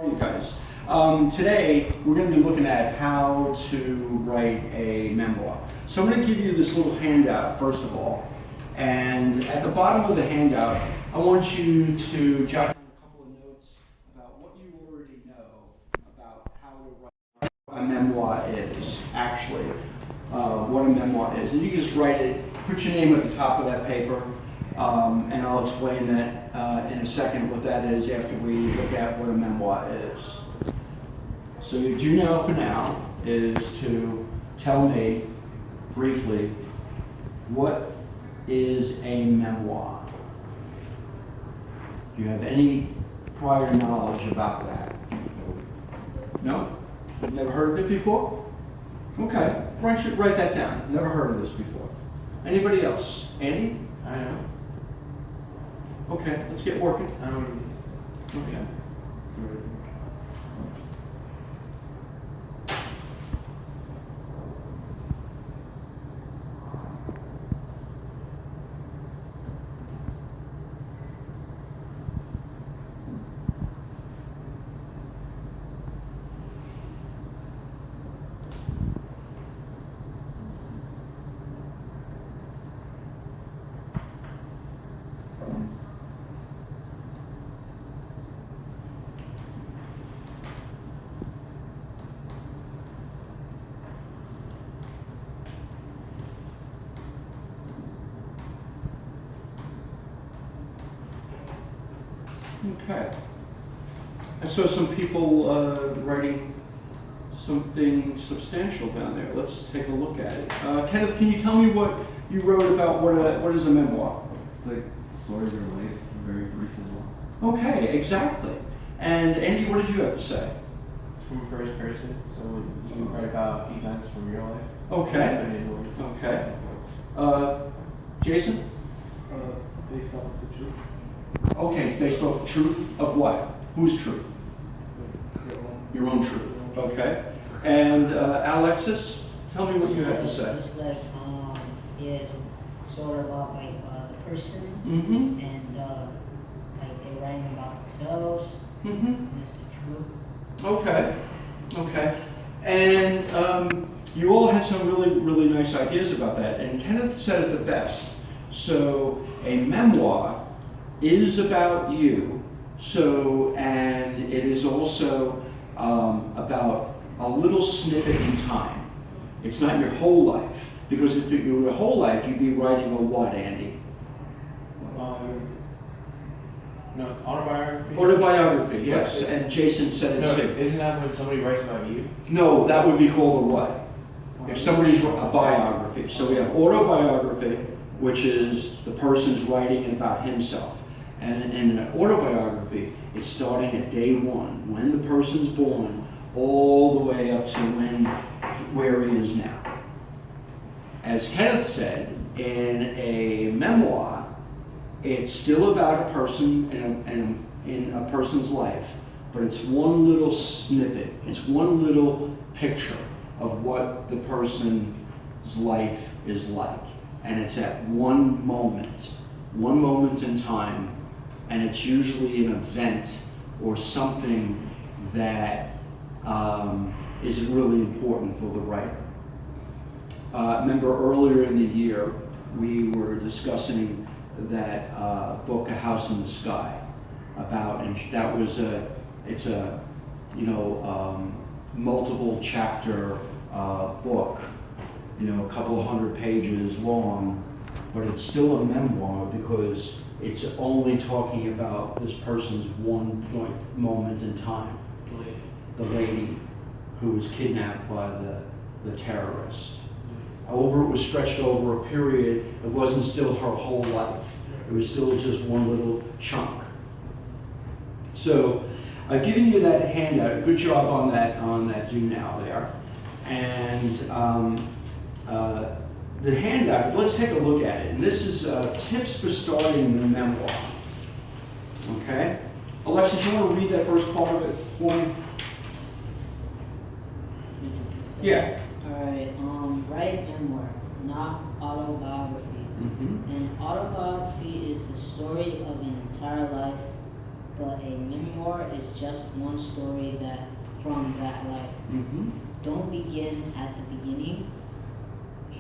You guys. Today we're going to be looking at how to write a memoir. So I'm going to give you this little handout first of all, and at the bottom of the handout I want you to jot down a couple of notes about what you already know about how to write a memoir is, actually, what a memoir is. And you can just write it, put your name at the top of that paper, and I'll explain that in a second what that is after we look at what a memoir is. So you do know for now is to tell me briefly what is a memoir. Do you have any prior knowledge about that? No? You've never heard of it before? Okay, write that down. Never heard of this before. Anybody else? Andy? I know. Okay, let's get working. I know what it is. Okay. Okay. I saw some people writing something substantial down there. Let's take a look at it. Kenneth, can you tell me what you wrote about what is a memoir? Like stories of life, very brief as well. Okay, exactly. And Andy, what did you have to say? From first person, so you write about events from your life. Okay. Okay. Jason? Based off the truth. Okay, it's based off the truth of what? Whose truth? Your own truth. Okay. And Alexis, tell me what you have to say. It's like is sort of about like the person Mm-hmm. and like they're writing about themselves. Mm-hmm. It's the truth. Okay. Okay. And you all had some really nice ideas about that. And Kenneth said it the best. So a memoir is about you. So, and it is also about a little snippet in time. It's not your whole life, because if it were your whole life, you'd be writing a what, Andy? No, autobiography. Autobiography, yes. And Jason said No, it too. isn't that when somebody writes about you? No, that would be called a what? If somebody's a biography. So we have autobiography, which is the person's writing about himself. And in an autobiography, it's starting at day one, when the person's born, all the way up to where he is now. As Kenneth said, in a memoir, it's still about a person in a person's life, but it's one little snippet, it's one little picture of what the person's life is like. And it's at one moment in time, and it's usually an event or something that is really important for the writer. Remember earlier in the year, we were discussing that book, A House in the Sky, and that was it's a multiple chapter book, a couple of hundred pages long, but it's still a memoir because it's only talking about this person's moment in time. The lady who was kidnapped by the terrorist. However, it was stretched over a period. It wasn't still her whole life. It was still just one little chunk. So I've given you that handout. Good job on that do now there. And the handout, let's take a look at it. And this is tips for starting the memoir. Okay? Alexis, you want to read that first part of it for me? Yeah. Alright, write memoir, not autobiography. Mm-hmm. An autobiography is the story of an entire life but a memoir is just one story that from that life. Mm-hmm. Don't begin at the beginning.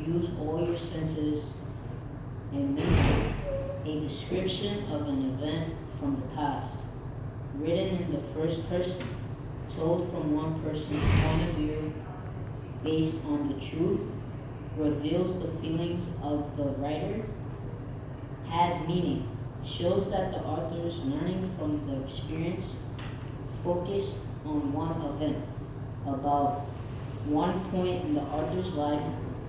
Use all your senses and make a description of an event from the past, written in the first person, told from one person's point of view, based on the truth, reveals the feelings of the writer, has meaning, shows that the author is learning from the experience, focused on one event, about one point in the author's life,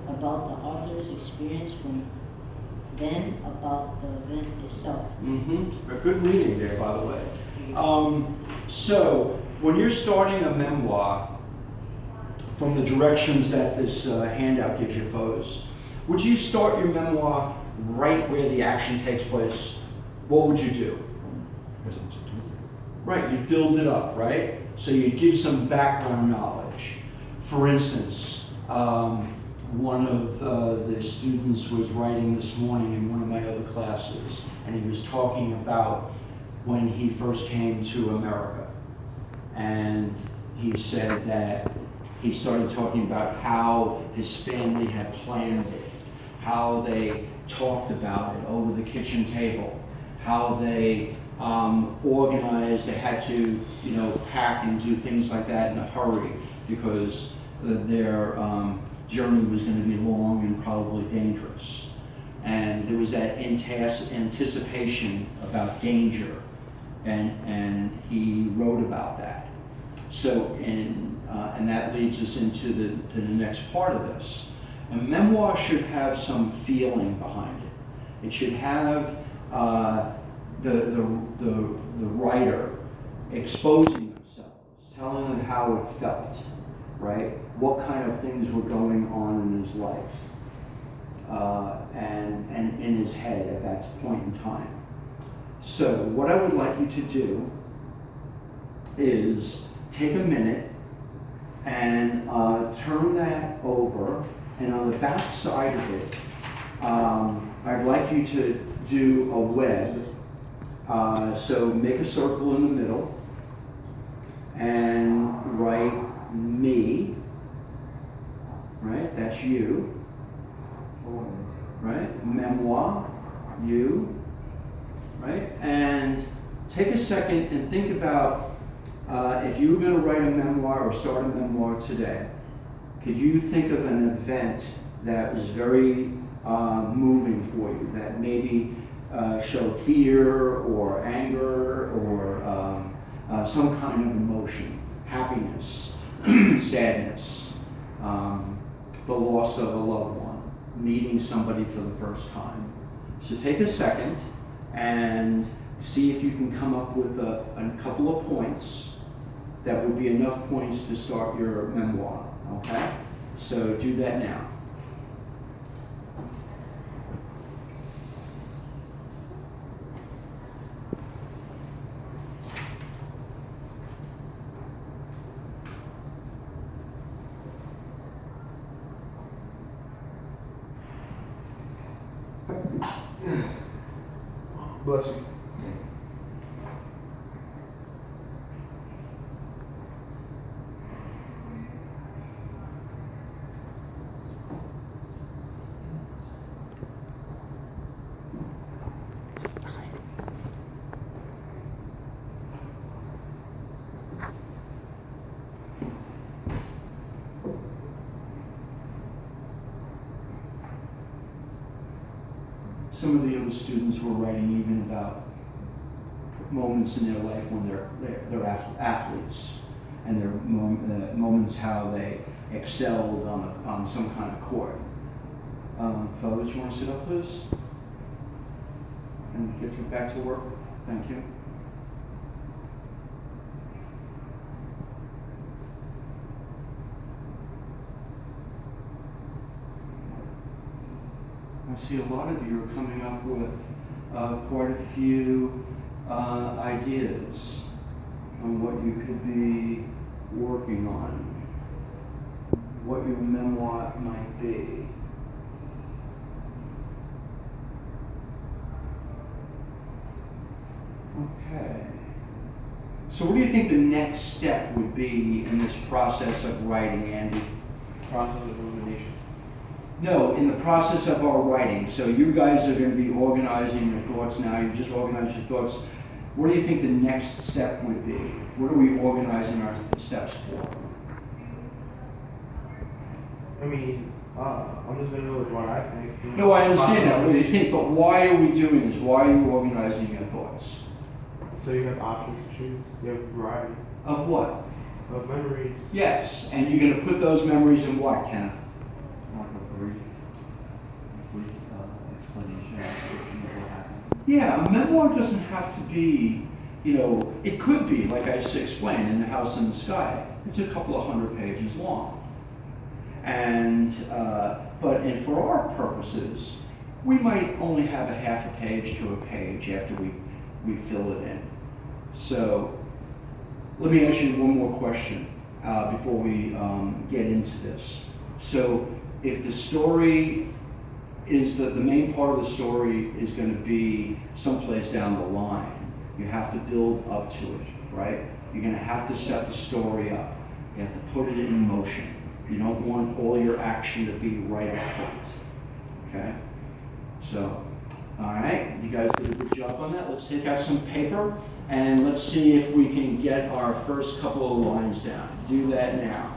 about the author's experience from then, about the event itself. Mm-hmm. A good reading there, by the way. So, when you're starting a memoir, from the directions that this handout gives you, photos, would you start your memoir right where the action takes place? What would you do? Right, you'd build it up, right? So you'd give some background knowledge. For instance, one of the students was writing this morning in one of my other classes, and he was talking about when he first came to America. And he said that he started talking about how his family had planned it, how they talked about it over the kitchen table, how they organized. They had to, pack and do things like that in a hurry because their journey was going to be long and probably dangerous. And there was that anticipation about danger, and he wrote about that. So, and that leads us into the next part of this. A memoir should have some feeling behind it. It should have the writer exposing themselves, telling them how it felt, right? What kind of things were going on in his life and in his head at that point in time. So what I would like you to do is take a minute and turn that over, and on the back side of it, I'd like you to do a web. So make a circle in the middle and write me, right? That's you, right? Memoir, you, right? And take a second and think about if you were going to write a memoir or start a memoir today, could you think of an event that was very moving for you, that maybe showed fear or anger or some kind of emotion, happiness, sadness, the loss of a loved one, meeting somebody for the first time. So take a second and see if you can come up with a couple of points that would be enough points to start your memoir, okay? So do that now. Bless you. Some of the other students were writing even about moments in their life when they're athletes, and their moments how they excelled on some kind of court. Fellows, you want to sit up, please? And get back to work. Thank you. I see a lot of you are coming up with quite a few ideas on what you could be working on, what your memoir might be. Okay. So what do you think the next step would be in this process of writing, Andy? Process of rumination. No, in the process of our writing. So you guys are going to be organizing your thoughts now. You just organized your thoughts. What do you think the next step would be? What are we organizing our steps for? I mean, I'm just gonna go with what I think. you know. No, I understand that. What do you Possibility. think? But why are we doing this? Why are you organizing your thoughts? So you have options to choose. You have a variety Of what? of memories. Yes, and you're going to put those memories in what, Kenneth? Like a brief explanation or description of what happened. Yeah, a memoir doesn't have to be, it could be, like I just explained, in the House in the Sky. It's a couple of 100 pages long. And, and for our purposes, we might only have a half a page to a page after we fill it in. So, let me ask you one more question before we get into this. So, if the story is the main part of the story is going to be someplace down the line, you have to build up to it, right? You're going to have to set the story up. You have to put it in motion. You don't want all your action to be right up front, okay? So, all right, you guys did a good job on that. Let's take out some paper and let's see if we can get our first couple of lines down. Do that now.